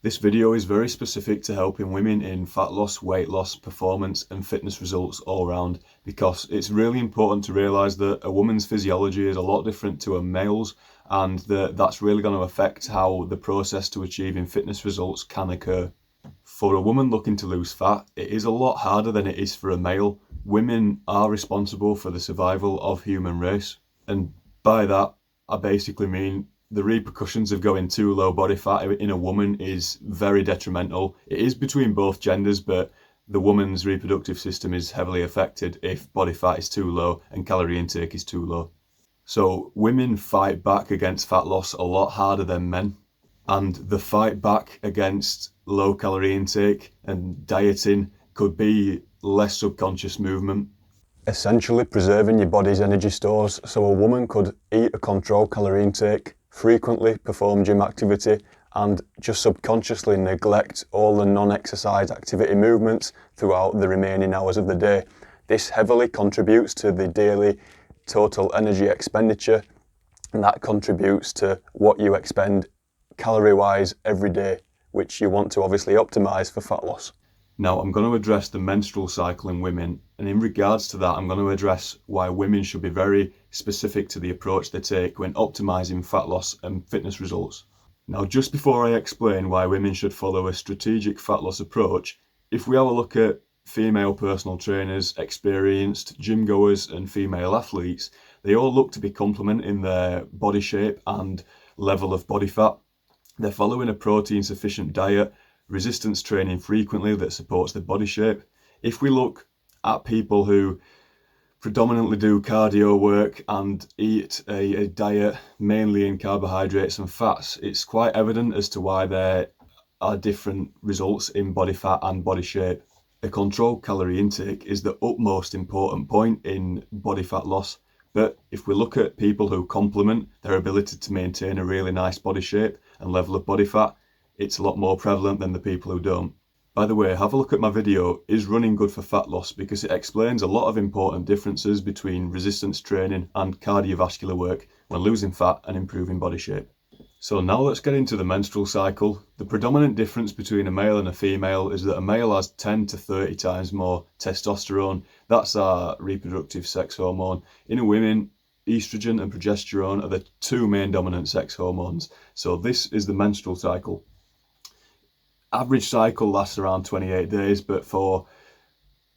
This video is very specific to helping women in fat loss, weight loss, performance and fitness results all around, because it's really important to realise that a woman's physiology is a lot different to a male's, and that's really going to affect how the process to achieving fitness results can occur. For a woman looking to lose fat, it is a lot harder than it is for a male. Women are responsible for the survival of human race, and by that I basically mean the repercussions of going too low body fat in a woman is very detrimental. It is between both genders, but the woman's reproductive system is heavily affected if body fat is too low and calorie intake is too low. So women fight back against fat loss a lot harder than men, and the fight back against low calorie intake and dieting could be less subconscious movement. Essentially preserving your body's energy stores, so a woman could eat a controlled calorie intake, frequently perform gym activity, and just subconsciously neglect all the non-exercise activity movements throughout the remaining hours of the day. This heavily contributes to the daily total energy expenditure, and that contributes to what you expend calorie-wise every day, which you want to obviously optimise for fat loss. Now I'm going to address the menstrual cycle in women, and in regards to that I'm going to address why women should be very specific to the approach they take when optimising fat loss and fitness results. Now just before I explain why women should follow a strategic fat loss approach, if we have a look at female personal trainers, experienced gym goers and female athletes, they all look to be complementing their body shape and level of body fat. They're following a protein sufficient diet, resistance training frequently that supports the body shape. If we look at people who predominantly do cardio work and eat a diet mainly in carbohydrates and fats, it's quite evident as to why there are different results in body fat and body shape. A controlled calorie intake is the utmost important point in body fat loss, but if we look at people who complement their ability to maintain a really nice body shape and level of body fat, it's a lot more prevalent than the people who don't. By the way, have a look at my video, Is Running Good for Fat Loss?, because it explains a lot of important differences between resistance training and cardiovascular work when losing fat and improving body shape. So now let's get into the menstrual cycle. The predominant difference between a male and a female is that a male has 10 to 30 times more testosterone. That's our reproductive sex hormone. In a woman, estrogen and progesterone are the two main dominant sex hormones. So this is the menstrual cycle. Average cycle lasts around 28 days, but for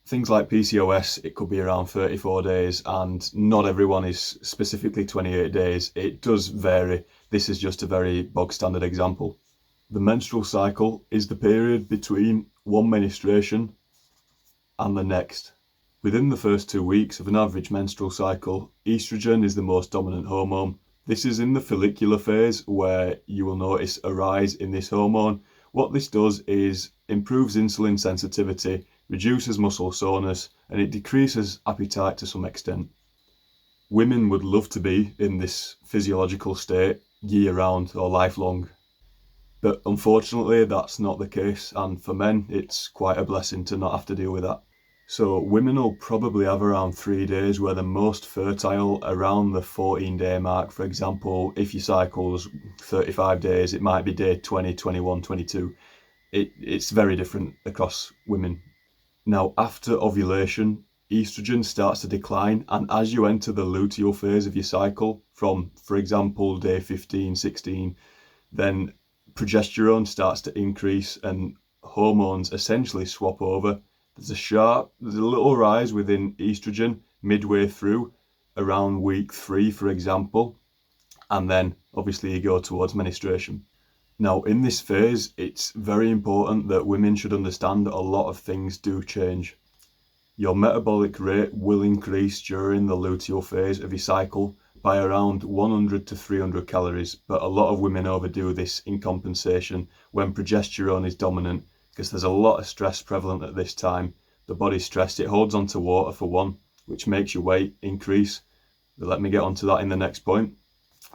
things like PCOS, it could be around 34 days, and not everyone is specifically 28 days. It does vary. This is just a very bog standard example. The menstrual cycle is the period between one menstruation and the next. Within the first 2 weeks of an average menstrual cycle, estrogen is the most dominant hormone. This is in the follicular phase where you will notice a rise in this hormone. What this does is improves insulin sensitivity, reduces muscle soreness, and it decreases appetite to some extent. Women would love to be in this physiological state year-round or lifelong, but unfortunately that's not the case, and for men it's quite a blessing to not have to deal with that. So women will probably have around 3 days where they're most fertile around the 14-day mark. For example, if your cycle's 35 days, it might be day 20, 21, 22. It's very different across women. Now, after ovulation, estrogen starts to decline, and as you enter the luteal phase of your cycle, from, for example, day 15, 16, then progesterone starts to increase and hormones essentially swap over. There's a little rise within estrogen midway through, around week 3, for example, and then obviously you go towards menstruation. Now, in this phase, it's very important that women should understand that a lot of things do change. Your metabolic rate will increase during the luteal phase of your cycle by around 100 to 300 calories, but a lot of women overdo this in compensation when progesterone is dominant, because there's a lot of stress prevalent at this time. The body's stressed, it holds on to water for one, which makes your weight increase. But let me get onto that in the next point.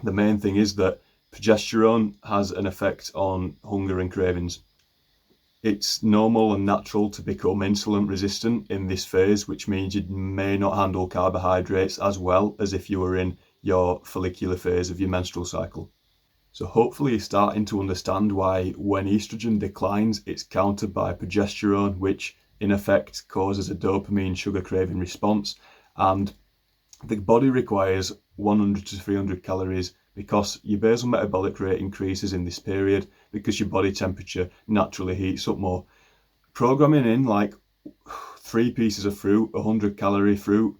The main thing is that progesterone has an effect on hunger and cravings. It's normal and natural to become insulin resistant in this phase, which means you may not handle carbohydrates as well as if you were in your follicular phase of your menstrual cycle. So hopefully you're starting to understand why when estrogen declines, it's countered by progesterone, which in effect causes a dopamine sugar craving response. And the body requires 100 to 300 calories because your basal metabolic rate increases in this period because your body temperature naturally heats up more. Programming in like 3 pieces of fruit, 100-calorie fruit,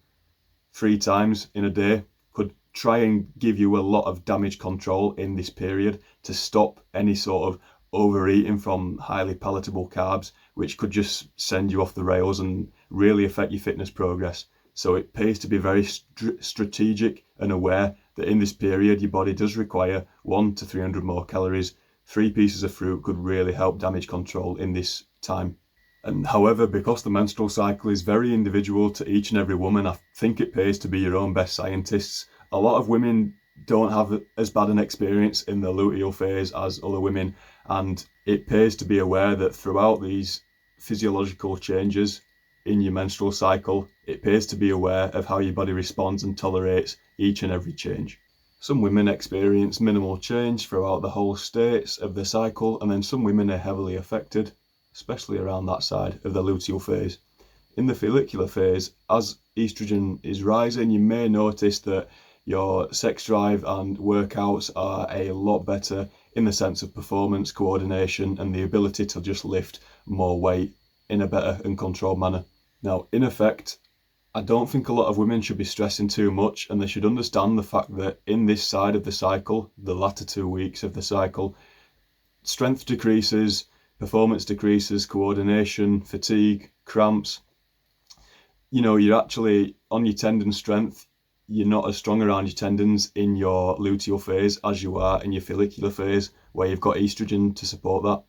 3 times in a day could try and give you a lot of damage control in this period to stop any sort of overeating from highly palatable carbs, which could just send you off the rails and really affect your fitness progress. So it pays to be very strategic and aware that in this period your body does require 100 to 300 more calories. 3 pieces of fruit could really help damage control in this time. And however, because the menstrual cycle is very individual to each and every woman, I think it pays to be your own best scientists. A lot of women don't have as bad an experience in the luteal phase as other women, and it pays to be aware that throughout these physiological changes in your menstrual cycle, it pays to be aware of how your body responds and tolerates each and every change. Some women experience minimal change throughout the whole states of the cycle, and then some women are heavily affected, especially around that side of the luteal phase. In the follicular phase, as estrogen is rising, you may notice that your sex drive and workouts are a lot better in the sense of performance, coordination, and the ability to just lift more weight in a better and controlled manner. Now, in effect, I don't think a lot of women should be stressing too much, and they should understand the fact that in this side of the cycle, the latter 2 weeks of the cycle, strength decreases, performance decreases, coordination, fatigue, cramps. You're actually on your tendon strength. You're not as strong around your tendons in your luteal phase as you are in your follicular phase, where you've got estrogen to support that.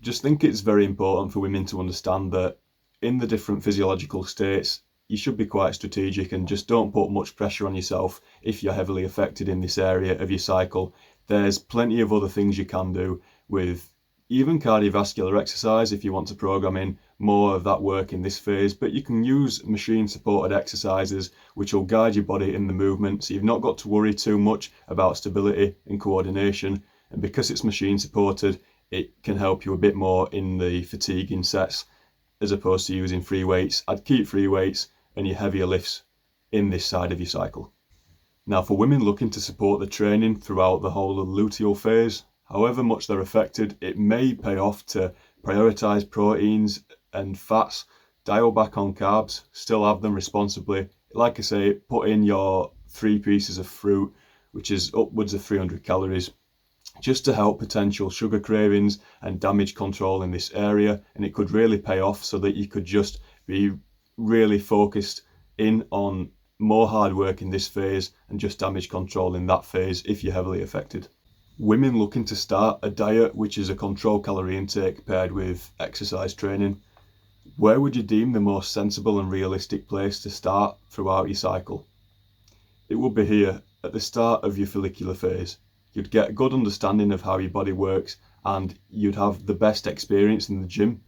Just think it's very important for women to understand that in the different physiological states, you should be quite strategic and just don't put much pressure on yourself if you're heavily affected in this area of your cycle. There's plenty of other things you can do with even cardiovascular exercise if you want to program in more of that work in this phase, but you can use machine supported exercises which will guide your body in the movement, so you've not got to worry too much about stability and coordination. And because it's machine supported, it can help you a bit more in the fatiguing sets as opposed to using free weights. I'd keep free weights and your heavier lifts in this side of your cycle. Now, for women looking to support the training throughout the whole of luteal phase, however much they're affected, it may pay off to prioritise proteins and fats, dial back on carbs, still have them responsibly. Like I say, put in your 3 pieces of fruit, which is upwards of 300 calories, just to help potential sugar cravings and damage control in this area. And it could really pay off so that you could just be really focused in on more hard work in this phase and just damage control in that phase if you're heavily affected. Women looking to start a diet which is a controlled calorie intake paired with exercise training, where would you deem the most sensible and realistic place to start throughout your cycle? It would be here at the start of your follicular phase. You'd get a good understanding of how your body works and you'd have the best experience in the gym.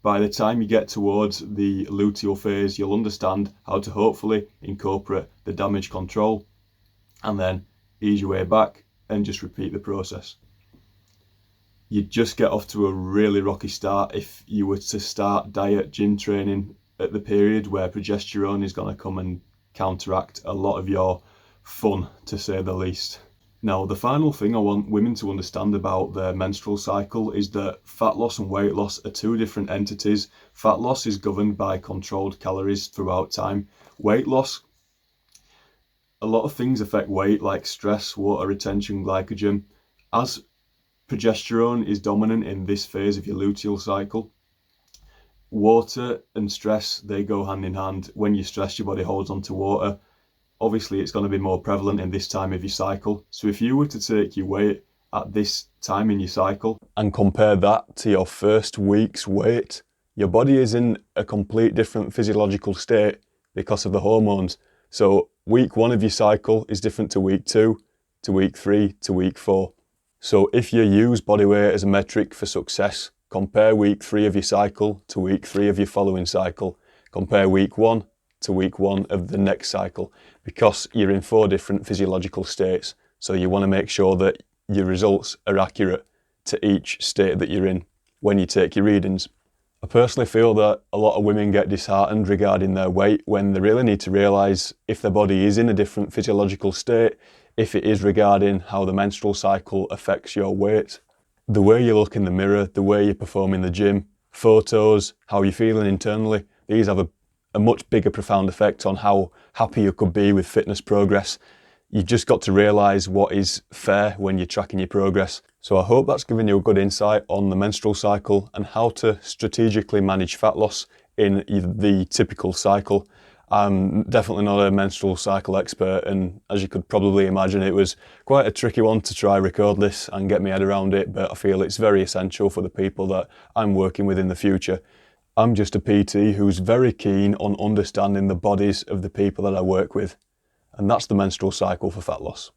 By the time you get towards the luteal phase, you'll understand how to hopefully incorporate the damage control and then ease your way back and just repeat the process. You'd just get off to a really rocky start if you were to start diet gym training at the period where progesterone is going to come and counteract a lot of your fun, to say the least. Now, the final thing I want women to understand about their menstrual cycle is that fat loss and weight loss are 2 different entities. Fat loss is governed by controlled calories throughout time. Weight loss, a lot of things affect weight, like stress, water retention, glycogen. As progesterone is dominant in this phase of your luteal cycle, water and stress, they go hand in hand. When you stress, your body holds on to water. Obviously, it's going to be more prevalent in this time of your cycle. So if you were to take your weight at this time in your cycle and compare that to your first week's weight, your body is in a complete different physiological state because of the hormones. So week 1 of your cycle is different to week 2, to week 3, to week 4. So if you use body weight as a metric for success, compare week 3 of your cycle to week 3 of your following cycle. Compare week 1 to week 1 of the next cycle, because you're in 4 different physiological states. So you want to make sure that your results are accurate to each state that you're in when you take your readings. I personally feel that a lot of women get disheartened regarding their weight when they really need to realise if their body is in a different physiological state, if it is regarding how the menstrual cycle affects your weight. The way you look in the mirror, the way you perform in the gym, photos, how you're feeling internally, these have a much bigger profound effect on how happy you could be with fitness progress. You've just got to realise what is fair when you're tracking your progress. So I hope that's given you a good insight on the menstrual cycle and how to strategically manage fat loss in the typical cycle. I'm definitely not a menstrual cycle expert, and as you could probably imagine, it was quite a tricky one to try record this and get my head around it, but I feel it's very essential for the people that I'm working with in the future. I'm just a PT who's very keen on understanding the bodies of the people that I work with, and that's the menstrual cycle for fat loss.